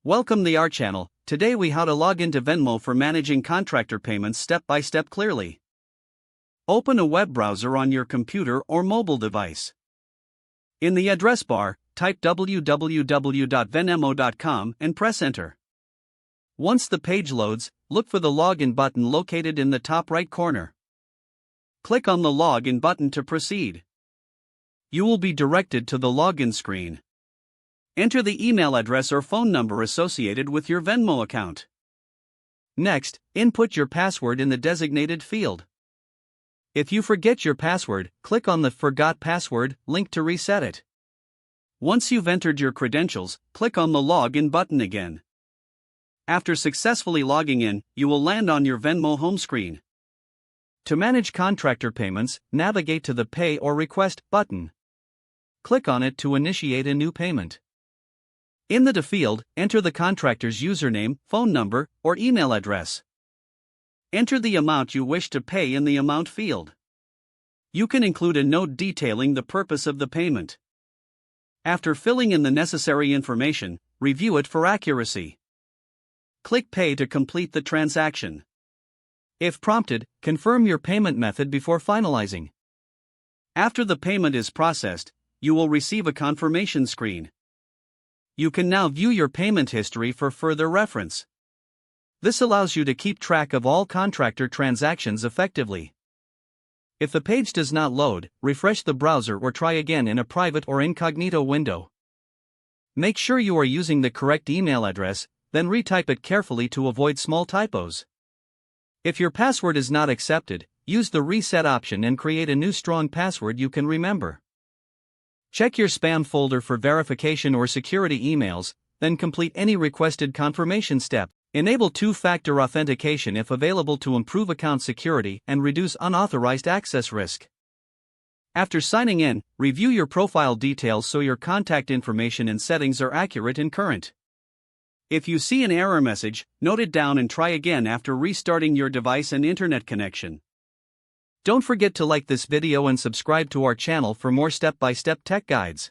Welcome to our channel. Today we how to log into Venmo for managing contractor payments step by step clearly. Open a web browser on your computer or mobile device. In the address bar, type www.venmo.com and press enter. Once the page loads, look for the login button located in the top right corner. Click on the login button to proceed. You will be directed to the login screen. Enter the email address or phone number associated with your Venmo account. Next, input your password in the designated field. If you forget your password, click on the Forgot Password link to reset it. Once you've entered your credentials, click on the Login button again. After successfully logging in, you will land on your Venmo home screen. To manage contractor payments, navigate to the Pay or Request button. Click on it to initiate a new payment. In the field, enter the contractor's username, phone number, or email address. Enter the amount you wish to pay in the amount field. You can include a note detailing the purpose of the payment. After filling in the necessary information, review it for accuracy. Click Pay to complete the transaction. If prompted, confirm your payment method before finalizing. After the payment is processed, you will receive a confirmation screen. You can now view your payment history for further reference. This allows you to keep track of all contractor transactions effectively. If the page does not load, refresh the browser or try again in a private or incognito window. Make sure you are using the correct email address, then retype it carefully to avoid small typos. If your password is not accepted, use the reset option and create a new strong password you can remember. Check your spam folder for verification or security emails, then complete any requested confirmation step. Enable two-factor authentication if available to improve account security and reduce unauthorized access risk. After signing in, review your profile details so your contact information and settings are accurate and current. If you see an error message, note it down and try again after restarting your device and internet connection. Don't forget to like this video and subscribe to our channel for more step-by-step tech guides.